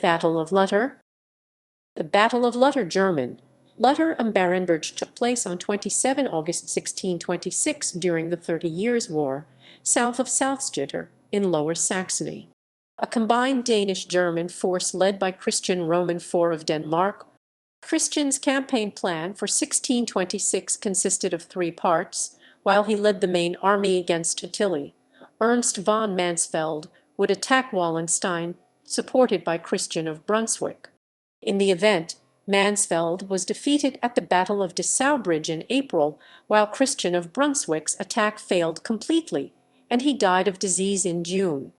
Battle of Lutter. The Battle of Lutter German. Lutter and Barenberge took place on 27 August 1626 during the 30 Years' War, south of Salzgitter, in Lower Saxony. A combined Danish-German force led by Christian Roman IV of Denmark. Christian's campaign plan for 1626 consisted of three parts. While he led the main army against Tilly, Ernst von Mansfeld would attack Wallenstein, supported by Christian of Brunswick. In the event, Mansfeld was defeated at the Battle of Dessau Bridge in April, while Christian of Brunswick's attack failed completely, and he died of disease in June.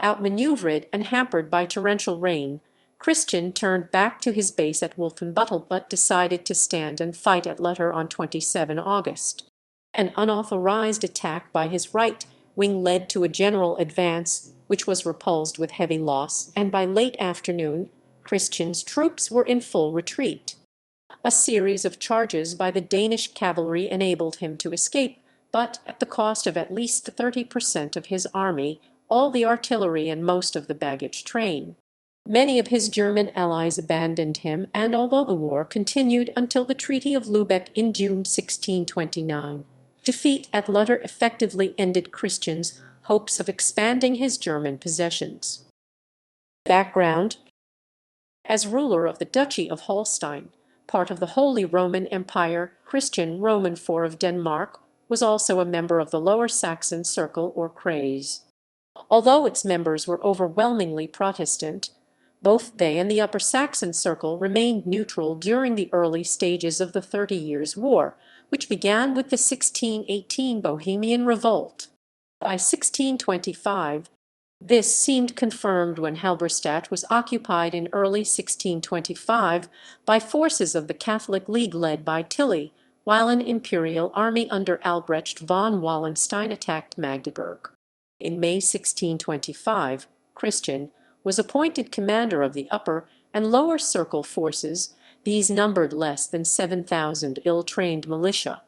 Outmanoeuvred and hampered by torrential rain, Christian turned back to his base at Wolfenbüttel but decided to stand and fight at Lutter on 27 August. An unauthorized attack by his right wing led to a general advance, which was repulsed with heavy loss, and by late afternoon, Christian's troops were in full retreat. A series of charges by the Danish cavalry enabled him to escape, but at the cost of at least 30% of his army, all the artillery and most of the baggage train. Many of his German allies abandoned him, and although the war continued until the Treaty of Lübeck in June 1629, defeat at Lutter effectively ended Christian's hopes of expanding his German possessions. Background: as ruler of the Duchy of Holstein, part of the Holy Roman Empire, Christian Roman IV of Denmark was also a member of the Lower Saxon Circle or Kreis. Although its members were overwhelmingly Protestant, both they and the Upper Saxon Circle remained neutral during the early stages of the 30 Years' War, which began with the 1618 Bohemian Revolt. By 1625, this seemed confirmed when Halberstadt was occupied in early 1625 by forces of the Catholic League led by Tilly, while an imperial army under Albrecht von Wallenstein attacked Magdeburg. In May 1625, Christian was appointed commander of the Upper and Lower Circle forces. These numbered less than 7,000 ill-trained militia,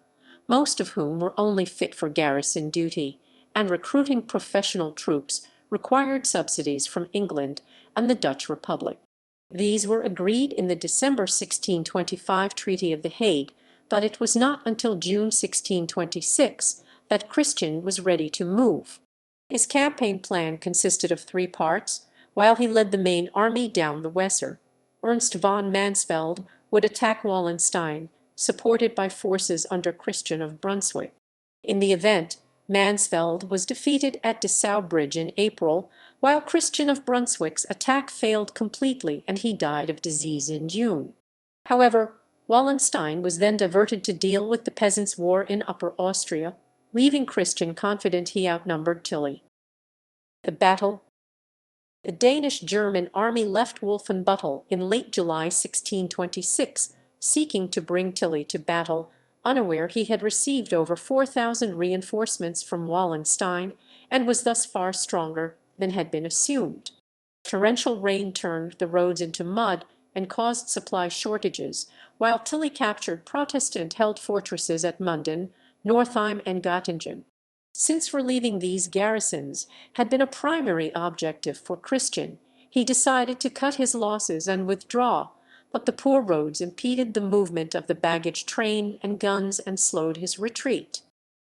most of whom were only fit for garrison duty, and recruiting professional troops required subsidies from England and the Dutch Republic. These were agreed in the December 1625 Treaty of The Hague, but it was not until June 1626 that Christian was ready to move. His campaign plan consisted of three parts. While he led the main army down the Weser, Ernst von Mansfeld would attack Wallenstein, supported by forces under Christian of Brunswick. In the event, Mansfeld was defeated at Dessau Bridge in April, while Christian of Brunswick's attack failed completely and he died of disease in June. However, Wallenstein was then diverted to deal with the Peasants' War in Upper Austria, leaving Christian confident he outnumbered Tilly. The battle. The Danish-German army left Wolfenbüttel in late July 1626, seeking to bring Tilly to battle, unaware he had received over 4,000 reinforcements from Wallenstein and was thus far stronger than had been assumed. Torrential rain turned the roads into mud and caused supply shortages, while Tilly captured Protestant-held fortresses at Munden, Northeim, and Göttingen. Since relieving these garrisons had been a primary objective for Christian, he decided to cut his losses and withdraw, but the poor roads impeded the movement of the baggage train and guns and slowed his retreat.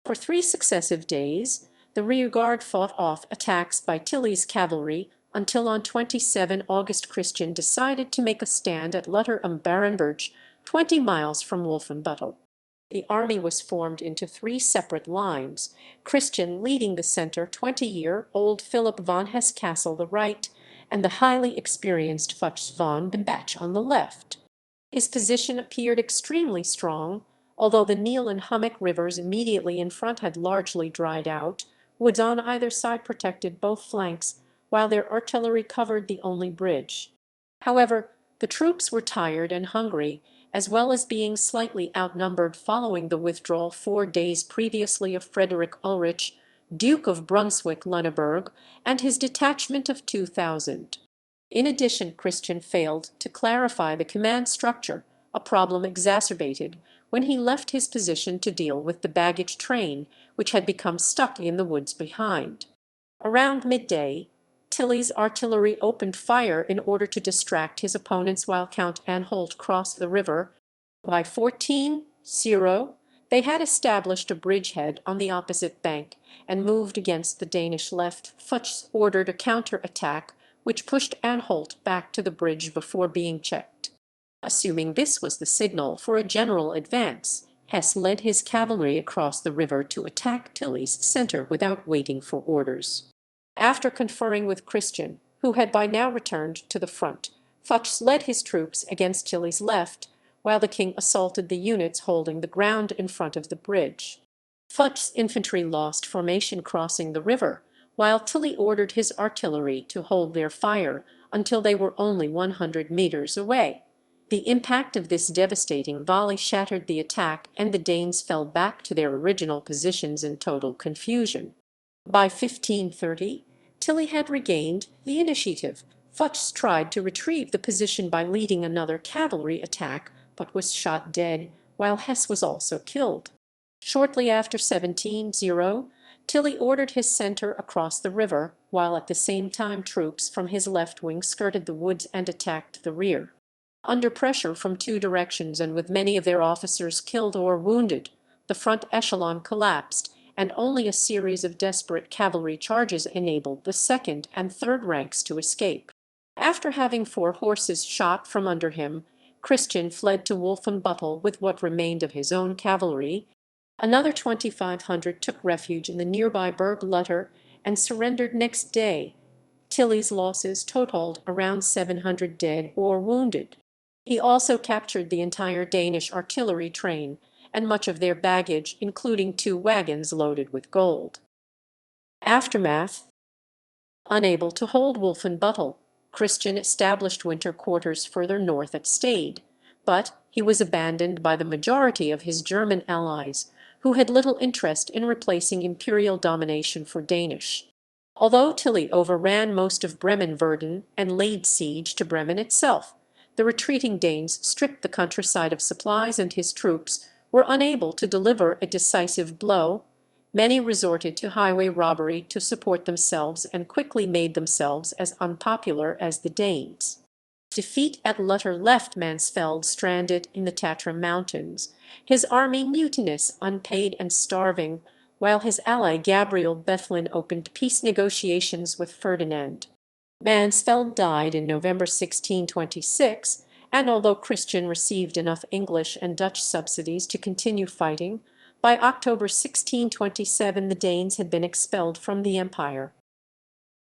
For 3 successive days, the rearguard fought off attacks by Tilly's cavalry until on 27 August Christian decided to make a stand at Lutter am Barenberge, 20 miles from Wolfenbüttel. The army was formed into 3 separate lines, Christian leading the center, 20-year-old Philip von Hesse-Kassel the right, and the highly experienced Fuchs von Bimbach on the left. His position appeared extremely strong, although the Nil and Hummock rivers immediately in front had largely dried out. Woods on either side protected both flanks, while their artillery covered the only bridge. However, the troops were tired and hungry, as well as being slightly outnumbered following the withdrawal 4 days previously of Frederick Ulrich, Duke of Brunswick-Lüneburg, and his detachment of 2,000. In addition, Christian failed to clarify the command structure, a problem exacerbated when he left his position to deal with the baggage train, which had become stuck in the woods behind. Around midday, Tilly's artillery opened fire in order to distract his opponents while Count Anhalt crossed the river. By 14:00, they had established a bridgehead on the opposite bank and moved against the Danish left. Fuchs ordered a counter-attack, which pushed Anhalt back to the bridge before being checked. Assuming this was the signal for a general advance, Hesse led his cavalry across the river to attack Tilly's centre without waiting for orders. After conferring with Christian, who had by now returned to the front, Fuchs led his troops against Tilly's left, while the king assaulted the units holding the ground in front of the bridge. Fuchs' infantry lost formation crossing the river, while Tilly ordered his artillery to hold their fire until they were only 100 meters away. The impact of this devastating volley shattered the attack, and the Danes fell back to their original positions in total confusion. By 15:30, Tilly had regained the initiative. Fuchs tried to retrieve the position by leading another cavalry attack, but was shot dead, while Hesse was also killed. Shortly after 17:00, Tilly ordered his centre across the river, while at the same time troops from his left wing skirted the woods and attacked the rear. Under pressure from two directions and with many of their officers killed or wounded, the front echelon collapsed, and only a series of desperate cavalry charges enabled the second and third ranks to escape. After having 4 horses shot from under him, Christian fled to Wolfenbüttel with what remained of his own cavalry. Another 2,500 took refuge in the nearby Berg Lutter and surrendered next day. Tilly's losses totaled around 700 dead or wounded. He also captured the entire Danish artillery train and much of their baggage, including 2 wagons loaded with gold. Aftermath. Unable to hold Wolfenbüttel, Christian established winter quarters further north at Stade, but he was abandoned by the majority of his German allies, who had little interest in replacing imperial domination for Danish. Although Tilly overran most of Bremen-Verden and laid siege to Bremen itself, the retreating Danes stripped the countryside of supplies and his troops were unable to deliver a decisive blow. Many resorted to highway robbery to support themselves and quickly made themselves as unpopular as the Danes. Defeat at Lutter left Mansfeld stranded in the Tatra Mountains, his army mutinous, unpaid, and starving, while his ally Gabriel Bethlen opened peace negotiations with Ferdinand. Mansfeld died in November 1626, and although Christian received enough English and Dutch subsidies to continue fighting, by October 1627 the Danes had been expelled from the empire.